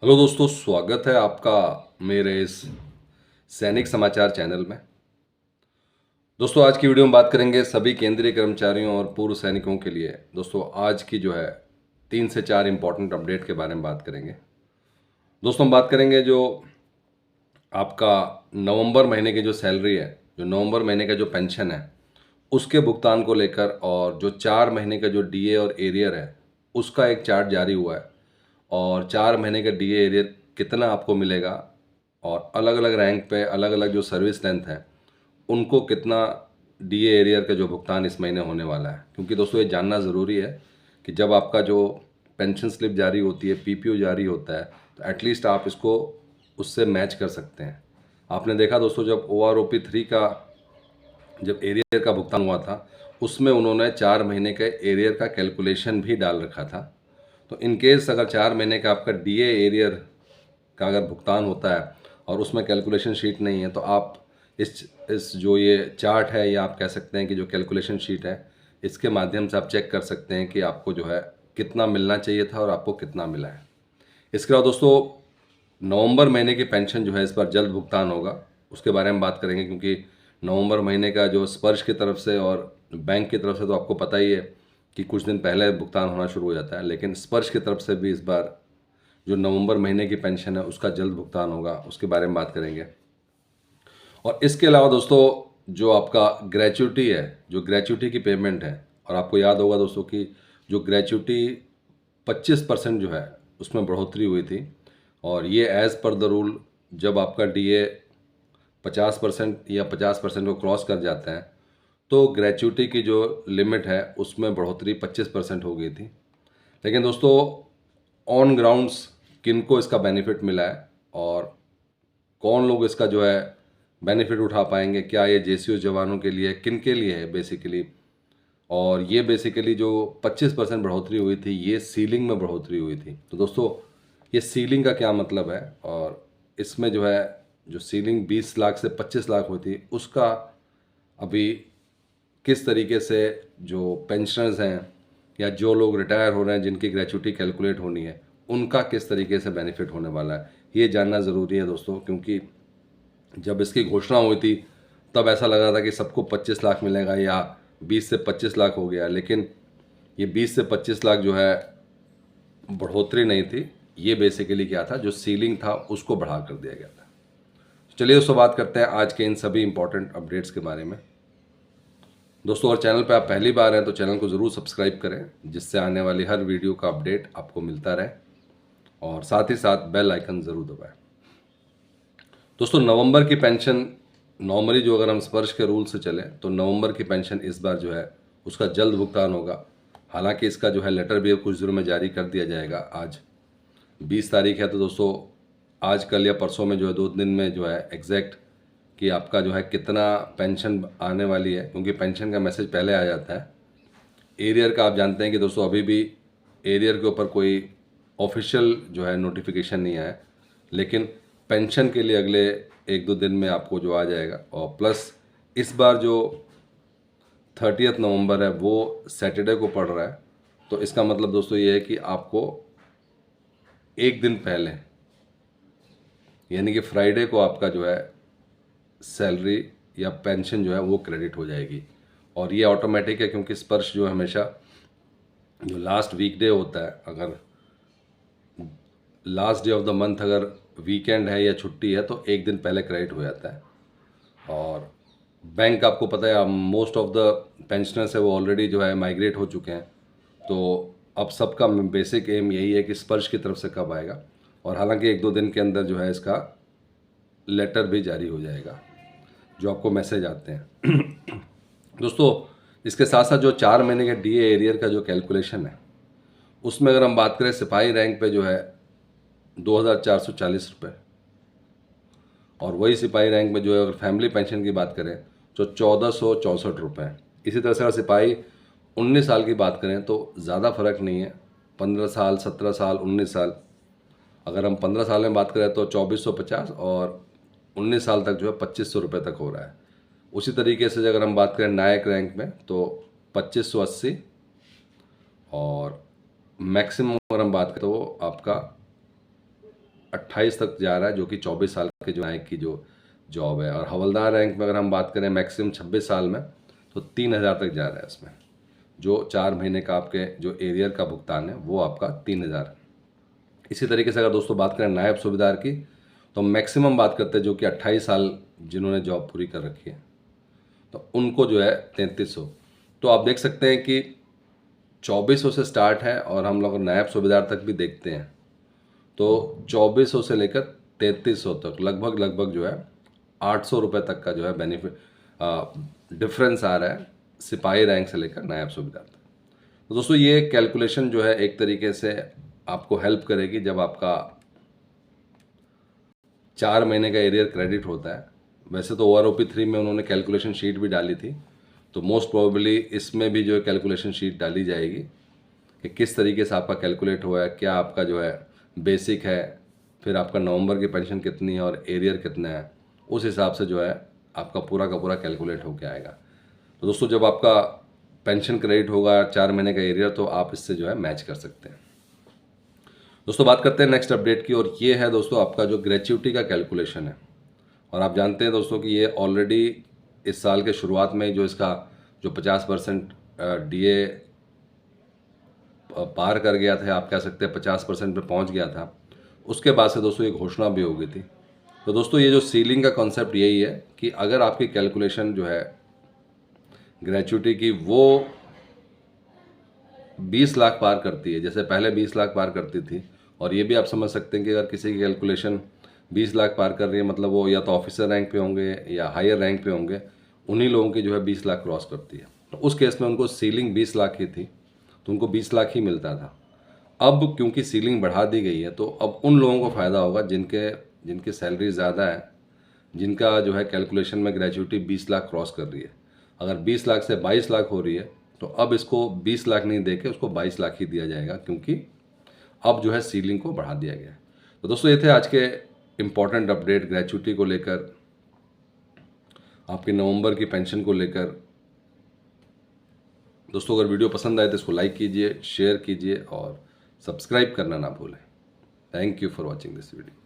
Hello दोस्तों, स्वागत है आपका मेरे इस सैनिक समाचार चैनल में। दोस्तों, आज की वीडियो में बात करेंगे सभी केंद्रीय कर्मचारियों और पूर्व सैनिकों के लिए। दोस्तों, आज की जो है 3 से 4 इम्पोर्टेंट अपडेट के बारे में बात करेंगे। दोस्तों, हम बात करेंगे जो आपका नवंबर महीने की जो सैलरी है, जो नवंबर महीने का जो पेंशन है, उसके भुगतान को लेकर, और जो 4 महीने का जो डीए और एरियर है उसका एक चार्ट जारी हुआ है। और 4 महीने का डीए एरियर कितना आपको मिलेगा, और अलग अलग रैंक पे अलग अलग जो सर्विस लेंथ है उनको कितना डीए एरियर का जो भुगतान इस महीने होने वाला है। क्योंकि दोस्तों, ये जानना ज़रूरी है कि जब आपका जो पेंशन स्लिप जारी होती है, पीपीओ जारी होता है, तो एटलीस्ट आप इसको उससे मैच कर सकते हैं। आपने देखा दोस्तों, जब OROP 3 का जब एरियर का भुगतान हुआ था, उसमें उन्होंने 4 महीने के एरियर का कैलकुलेशन भी डाल रखा था। तो इन केस अगर 4 महीने का आपका डीए एरियर का अगर भुगतान होता है और उसमें कैलकुलेशन शीट नहीं है, तो आप इस जो ये चार्ट है, या आप कह सकते हैं कि जो कैलकुलेशन शीट है, इसके माध्यम से आप चेक कर सकते हैं कि आपको जो है कितना मिलना चाहिए था और आपको कितना मिला है। इसके अलावा दोस्तों, नवंबर महीने की पेंशन जो है इस बार जल्द भुगतान होगा, उसके बारे में बात करेंगे। क्योंकि नवंबर महीने का जो स्पर्श की तरफ से और बैंक की तरफ से, तो आपको पता ही है कि कुछ दिन पहले भुगतान होना शुरू हो जाता है, लेकिन स्पर्श की तरफ से भी इस बार जो नवंबर महीने की पेंशन है उसका जल्द भुगतान होगा, उसके बारे में बात करेंगे। और इसके अलावा दोस्तों, जो आपका ग्रेच्युटी है, जो ग्रेच्युटी की पेमेंट है, और आपको याद होगा दोस्तों कि जो ग्रेच्युटी 25% जो है उसमें बढ़ोतरी हुई थी। और ये एज़ पर द रूल, जब आपका डीए 50% या 50% को क्रॉस कर जाता है, तो ग्रेच्युटी की जो लिमिट है उसमें बढ़ोतरी 25% हो गई थी। लेकिन दोस्तों, ऑन ग्राउंड्स किनको इसका बेनिफिट मिला है और कौन लोग इसका जो है बेनिफिट उठा पाएंगे, क्या ये जेसीओ जवानों के लिए, किन के लिए है बेसिकली। और ये बेसिकली जो 25% बढ़ोतरी हुई थी, ये सीलिंग में बढ़ोतरी हुई थी। तो दोस्तों, ये सीलिंग का क्या मतलब है, और इसमें जो है जो सीलिंग 20 लाख से 25 लाख हुई थी, उसका अभी किस तरीके से जो पेंशनर्स हैं या जो लोग रिटायर हो रहे हैं, जिनकी ग्रेच्युटी कैलकुलेट होनी है, उनका किस तरीके से बेनिफिट होने वाला है, ये जानना ज़रूरी है दोस्तों। क्योंकि जब इसकी घोषणा हुई थी तब ऐसा लग रहा था कि सबको 25 लाख मिलेगा, या 20 से 25 लाख हो गया। लेकिन ये 20 से 25 लाख जो है बढ़ोतरी नहीं थी, ये बेसिकली क्या था, जो सीलिंग था उसको बढ़ा कर दिया गया था। चलिए दोस्तों, बात करते हैं आज के इन सभी इंपॉर्टेंट अपडेट्स के बारे में। दोस्तों, अगर चैनल पर आप पहली बार हैं तो चैनल को ज़रूर सब्सक्राइब करें, जिससे आने वाली हर वीडियो का अपडेट आपको मिलता रहे, और साथ ही साथ बेल आइकन ज़रूर दबाएं। दोस्तों, नवंबर की पेंशन नॉर्मली, जो अगर हम स्पर्श के रूल से चलें, तो नवंबर की पेंशन इस बार जो है उसका जल्द भुगतान होगा। हालांकि इसका जो है लेटर भी कुछ दिनों में जारी कर दिया जाएगा। आज 20 तारीख है, तो दोस्तों आज कल या परसों में जो है 2 दिन में जो है एग्जैक्ट कि आपका जो है कितना पेंशन आने वाली है। क्योंकि पेंशन का मैसेज पहले आ जाता है। एरियर का आप जानते हैं कि दोस्तों अभी भी एरियर के ऊपर कोई ऑफिशियल जो है नोटिफिकेशन नहीं आया, लेकिन पेंशन के लिए अगले 1-2 दिन में आपको जो आ जाएगा। और प्लस इस बार जो 30 नवंबर है वो सैटरडे को पड़ रहा है, तो इसका मतलब दोस्तों ये है कि आपको एक दिन पहले, यानी कि फ्राइडे को आपका जो है सैलरी या पेंशन जो है वो क्रेडिट हो जाएगी। और ये ऑटोमेटिक है, क्योंकि स्पर्श जो हमेशा जो लास्ट वीकडे होता है, अगर last day of the month अगर वीकेंड है या छुट्टी है, तो एक दिन पहले क्रेडिट हो जाता है। और बैंक, आपको पता है, मोस्ट ऑफ द पेंशनर्स है वो ऑलरेडी जो है माइग्रेट हो चुके हैं। तो अब सबका बेसिक एम यही है कि स्पर्श की तरफ से कब आएगा। और हालांकि 1-2 दिन के अंदर जो है इसका लेटर भी जारी हो जाएगा, जो आपको मैसेज आते हैं। दोस्तों, इसके साथ साथ जो 4 महीने के डीए एरियर का जो कैलकुलेशन है, उसमें अगर हम बात करें, सिपाही रैंक पे जो है 2,440 रुपये, और वही सिपाही रैंक में जो है अगर फैमिली पेंशन की बात करें तो 1,464 रुपये। इसी तरह से अगर सिपाही 19 साल की बात करें तो ज़्यादा फर्क नहीं है, 15 साल, 17 साल, 19 साल। अगर हम 15 साल में बात करें तो 2,450, और 19 साल तक जो है 2,500 रुपये तक हो रहा है। उसी तरीके से अगर हम बात करें नायक रैंक में तो 2,580, और मैक्सिमम अगर हम बात करें तो आपका 28 तक जा रहा है, जो कि 24 साल के जो नायक की जो जॉब है। और हवलदार रैंक में अगर हम बात करें मैक्सिमम 26 साल में, तो 3000 तक जा रहा है इसमें। जो 4 महीने का आपके जो एरियर का भुगतान है वो आपका 3000 है। इसी तरीके से अगर दोस्तों बात करें नायब सूबेदार की, तो मैक्सिमम बात करते हैं जो कि 28 साल जिन्होंने जॉब पूरी कर रखी है, तो उनको जो है 3300। तो आप देख सकते हैं कि 2400 से स्टार्ट है, और हम लोग नायब सूबेदार तक भी देखते हैं तो 2400 से लेकर 3300 तक लगभग जो है 800 रुपये तक का जो है बेनिफिट डिफरेंस आ रहा है सिपाही रैंक से लेकर नायब सूबेदार तक। तो दोस्तों ये कैलकुलेशन जो है एक तरीके से आपको हेल्प करेगी जब आपका 4 महीने का एरियर क्रेडिट होता है। वैसे तो OROP 3 में उन्होंने कैलकुलेशन शीट भी डाली थी, तो मोस्ट प्रोबेबली इसमें भी जो है कैलकुलेशन शीट डाली जाएगी कि किस तरीके से आपका कैलकुलेट हुआ है, क्या आपका जो है बेसिक है, फिर आपका नवंबर की पेंशन कितनी है और एरियर कितना है, उस हिसाब से जो है आपका पूरा का पूरा कैलकुलेट होकर आएगा। तो दोस्तों जब आपका पेंशन क्रेडिट होगा 4 महीने का एरियर, तो आप इससे जो है मैच कर सकते हैं। दोस्तों बात करते हैं नेक्स्ट अपडेट की, और ये है दोस्तों आपका जो ग्रेच्युटी का कैलकुलेशन है। और आप जानते हैं दोस्तों कि ये ऑलरेडी इस साल के शुरुआत में जो इसका जो 50% DA पार कर गया था, आप कह सकते हैं 50% पे पहुंच गया था, उसके बाद से दोस्तों ये घोषणा भी हो गई थी। तो दोस्तों ये जो सीलिंग का कॉन्सेप्ट यही है कि अगर आपकी कैलकुलेशन जो है ग्रेच्युटी की वो 20 लाख पार करती है, जैसे पहले 20 लाख पार करती थी, और ये भी आप समझ सकते हैं कि अगर किसी की कैलकुलेशन 20 लाख पार कर रही है, मतलब वो या तो ऑफिसर रैंक पे होंगे या हायर रैंक पे होंगे, उन्हीं लोगों की जो है 20 लाख क्रॉस करती है। तो उस केस में उनको सीलिंग 20 लाख ही थी, तो उनको 20 लाख ही मिलता था। अब क्योंकि सीलिंग बढ़ा दी गई है, तो अब उन लोगों को फ़ायदा होगा जिनकी सैलरी ज़्यादा है, जिनका जो है कैलकुलेशन में ग्रेच्युटी 20 लाख क्रॉस कर रही है। अगर 20 लाख से 22 लाख हो रही है, तो अब इसको 20 लाख नहीं देके उसको 22 लाख ही दिया जाएगा, क्योंकि अब जो है सीलिंग को बढ़ा दिया गया है। तो दोस्तों ये थे आज के इम्पॉर्टेंट अपडेट ग्रेच्युटी को लेकर, आपके नवंबर की पेंशन को लेकर। दोस्तों अगर वीडियो पसंद आए तो इसको लाइक कीजिए, शेयर कीजिए और सब्सक्राइब करना ना भूलें। Thank you for watching this video.